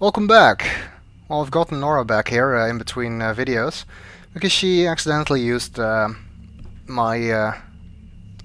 Welcome back. Well, I've gotten Nora back here in between videos because she accidentally used my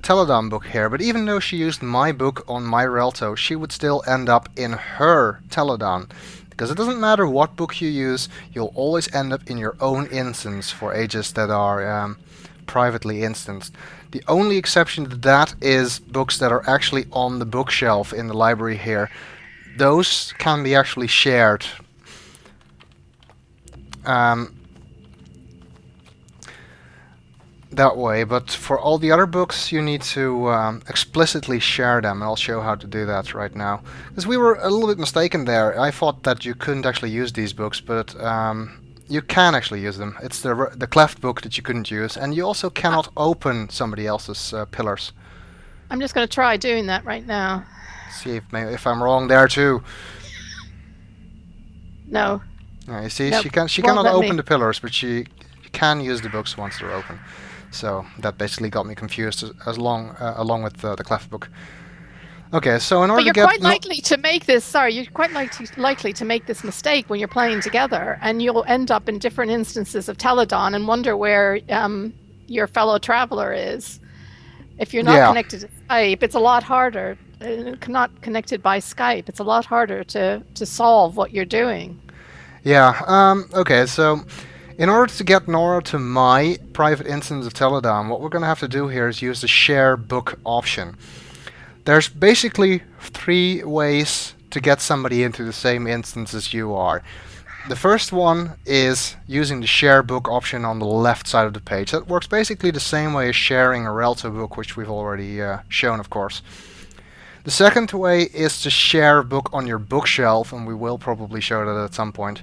Teledahn book here. But even though she used my book on my Relto, she would still end up in her Teledahn. Because it doesn't matter what book you use, you'll always end up in your own instance for ages that are privately instanced. The only exception to that is books that are actually on the bookshelf in the library here. Those can be actually shared. That way, but for all the other books you need to explicitly share them, and I'll show how to do that right now. Because we were a little bit mistaken there. I thought that you couldn't actually use these books, but you can actually use them. It's the cleft book that you couldn't use, and you also cannot open somebody else's pillars. I'm just going to try doing that right now. See if I'm wrong there too. No. You see, Nope. she Won't cannot let open me. the pillars, but she can use the books once they're open. So that basically got me confused along with the cleft book. Okay, so in order But you're to get quite likely to make this. Sorry, you're quite likely to make this mistake when you're playing together, and you'll end up in different instances of Teledahn and wonder where your fellow traveler is. If you're not yeah, connected to Skype, it's a lot harder. Not connected by Skype, it's a lot harder to solve what you're doing. yeah. Okay, so in order to get Nora to my private instance of Teledahn, what we're going to have to do here is use the share book option. There's basically 3 ways to get somebody into the same instance as you are. The first one is using the share book option on the left side of the page. That works basically the same way as sharing a Relto book, which we've already shown, of course. The second way is to share a book on your bookshelf, and we will probably show that at some point.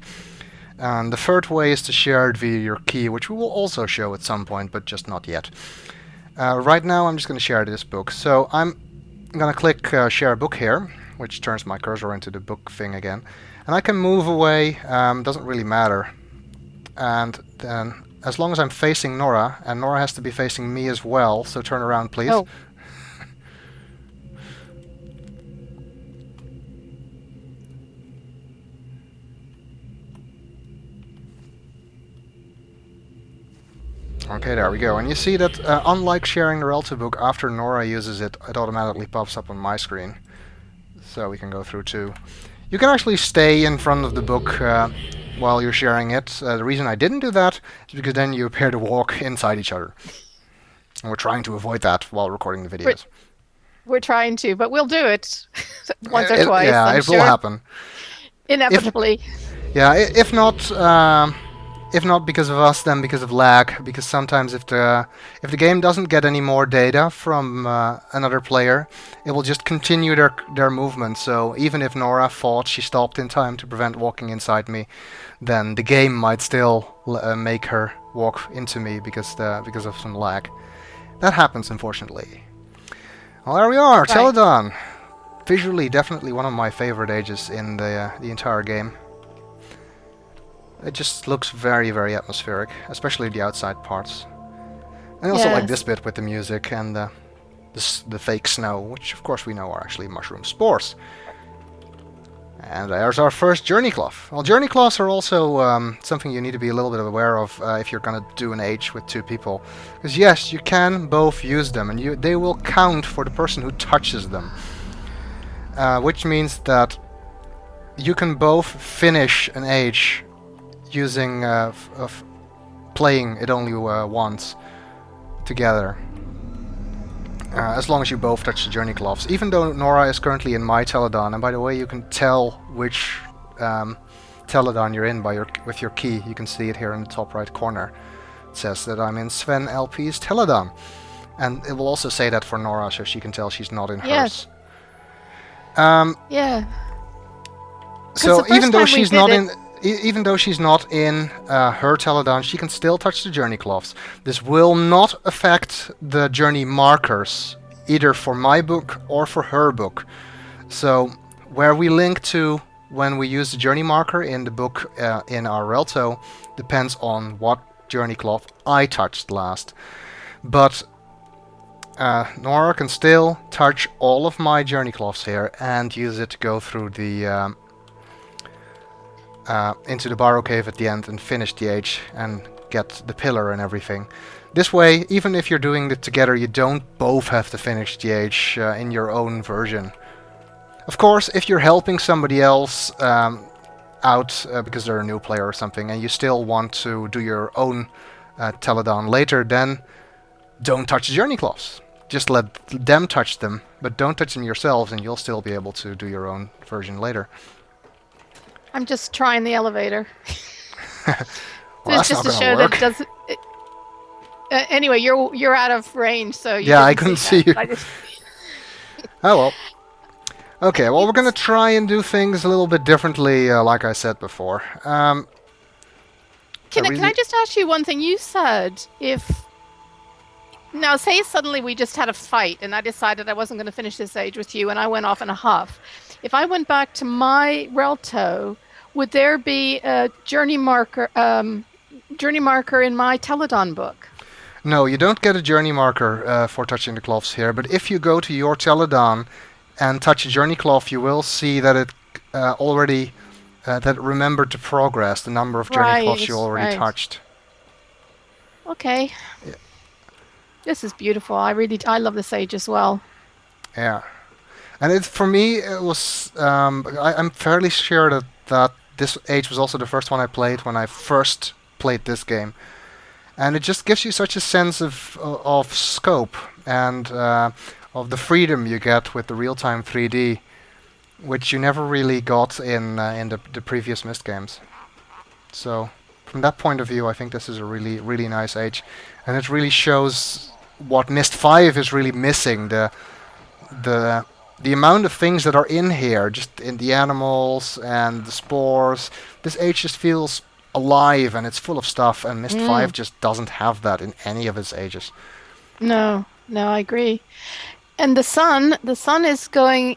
And the third way is to share it via your key, which we will also show at some point, but just not yet. Right now I'm just going to share this book. So I'm going to click share book here, which turns my cursor into the book thing again. And I can move away, doesn't really matter. And then as long as I'm facing Nora, and Nora has to be facing me as well, so turn around please. Oh. Okay, there we go. And you see that unlike sharing the Relto book, after Nora uses it, it automatically pops up on my screen. So we can go through too. You can actually stay in front of the book while you're sharing it. The reason I didn't do that is because then you appear to walk inside each other. And we're trying to avoid that while recording the videos. We're trying to, but we'll do it once or twice. Yeah, I'm it sure. will happen. Inevitably. Yeah, if not because of us, then because of lag. Because sometimes if the game doesn't get any more data from another player, it will just continue their movement. So even if Nora thought she stopped in time to prevent walking inside me, then the game might still make her walk into me because of some lag. That happens, unfortunately. Well, there we are, Right. Teledahn. Visually, definitely one of my favorite ages in the entire game. It just looks very, very atmospheric, especially the outside parts. And I also like this bit with the music and the fake snow, which of course we know are actually mushroom spores. And there's our first journey cloth. Well, journey cloths are also something you need to be a little bit aware of if you're going to do an age with 2 people. Because yes, you can both use them, and they will count for the person who touches them. Which means that you can both finish an age using of playing it only once together, as long as you both touch the journey cloths. Even though Nora is currently in my Teledahn, and by the way, you can tell which Teledahn you're in with your key. You can see it here in the top right corner. It says that I'm in Sven LP's Teledahn, and it will also say that for Nora, so she can tell she's not in hers. Yeah. So even though she's not in. Even though she's not in her Teledahn, she can still touch the journey cloths. This will not affect the journey markers, either for my book or for her book. So where we link to when we use the journey marker in the book in our Relto depends on what journey cloth I touched last. But Nora can still touch all of my journey cloths here and use it to go through the into the Barrow Cave at the end and finish the age and get the pillar and everything. This way, even if you're doing it together, you don't both have to finish the age in your own version. Of course, if you're helping somebody else out because they're a new player or something, and you still want to do your own Teledahn later, then don't touch the journey cloths. Just let them touch them, but don't touch them yourselves, and you'll still be able to do your own version later. I'm just trying the elevator. Well, that's just not to gonna show work. that it doesn't. Anyway, you're out of range, so you Yeah, I didn't couldn't see see that. you. Oh well. Okay, well, we're gonna try and do things a little bit differently, like I said before. Can I just ask you one thing? You said if now say suddenly we just had a fight and I decided I wasn't going to finish this age with you and I went off in a huff. If I went back to my Relto, would there be a journey marker in my Teledahn book? No, you don't get a journey marker for touching the cloths here, but if you go to your Teledahn and touch a journey cloth, you will see that it already that it remembered to progress the number of journey cloths you already touched. Okay. Yeah. This is beautiful. I love this age as well. Yeah, and for me it was I'm fairly sure that this age was also the first one I played when I first played this game, and it just gives you such a sense of scope and of the freedom you get with the real-time 3D, which you never really got in the previous Myst games. So from that point of view, I think this is a really nice age, and it really shows what Myst 5 is really missing, the amount of things that are in here, just in the animals and the spores. This age just feels alive and it's full of stuff, and Myst 5 just doesn't have that in any of its ages. No, I agree. And the sun is going,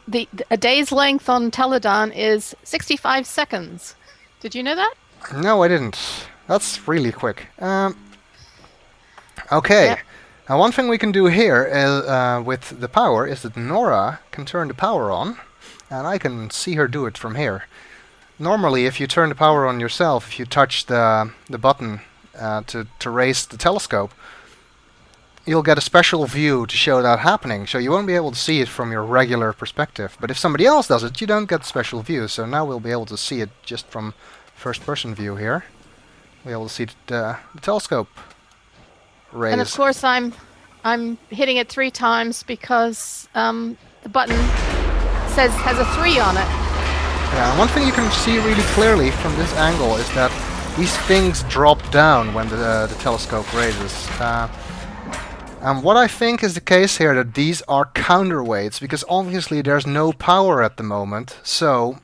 a day's length on Teledahn is 65 seconds. Did you know that? No, I didn't. That's really quick. Okay. Yep. Now, one thing we can do here is, with the power is that Nora can turn the power on, and I can see her do it from here. Normally, if you turn the power on yourself, if you touch the button to raise the telescope, you'll get a special view to show that happening, so you won't be able to see it from your regular perspective. But if somebody else does it, you don't get the special view, so now we'll be able to see it just from first-person view here. We'll be able to see the telescope raise. And of course, I'm hitting it 3 times because the button has a 3 on it. Yeah, and one thing you can see really clearly from this angle is that these things drop down when the telescope raises. And what I think is the case here, that these are counterweights, because obviously there's no power at the moment, so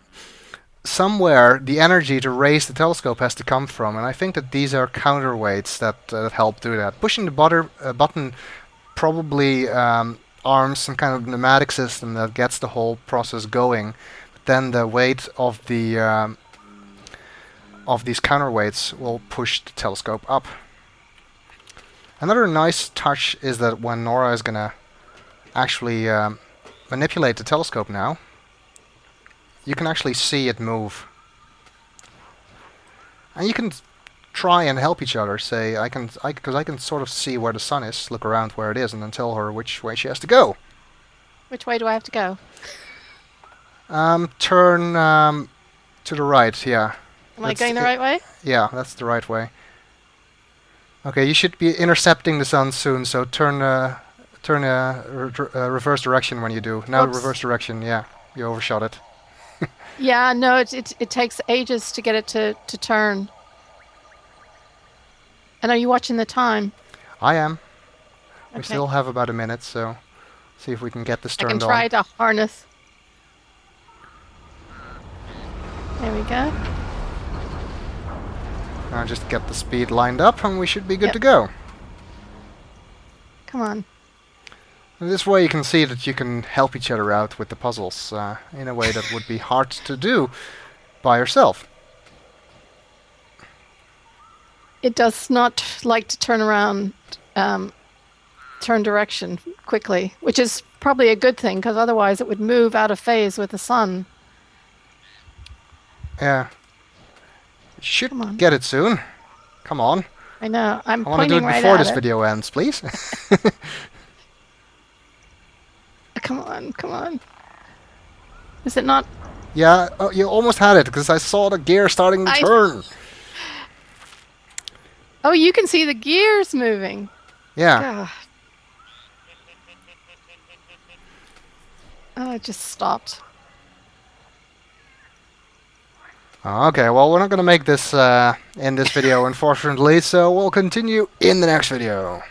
somewhere the energy to raise the telescope has to come from, and I think that these are counterweights that help do that. Pushing the button probably arms some kind of pneumatic system that gets the whole process going, but then the weight of these counterweights will push the telescope up. Another nice touch is that when Nora is gonna actually manipulate the telescope now, you can actually see it move. And you can try and help each other. Say, because I can sort of see where the sun is, look around where it is, and then tell her which way she has to go. Which way do I have to go? Turn to the right, yeah. Am I going the right way? Yeah, that's the right way. Okay, you should be intercepting the sun soon, so turn reverse direction when you do. Now reverse direction, yeah. You overshot it. Yeah, no, it takes ages to get it to turn. And are you watching the time? I am. Okay. We still have about a minute, so see if we can get this turned on. I can try to harness. There we go. Now just get the speed lined up and we should be good to go. Come on. And this way you can see that you can help each other out with the puzzles in a way that would be hard to do by yourself. It does not like to turn around, turn direction quickly, which is probably a good thing, because otherwise it would move out of phase with the sun. Yeah. You should Come on. get it soon. Come on. I know. I'm I want to do pointing it right before at this it. video ends, please. Come on, come on. Is it not? Yeah, oh, you almost had it, because I saw the gear starting to turn. Oh, you can see the gears moving. Yeah. God. Oh, it just stopped. Okay, well, we're not going to make this in this video, unfortunately, so we'll continue in the next video.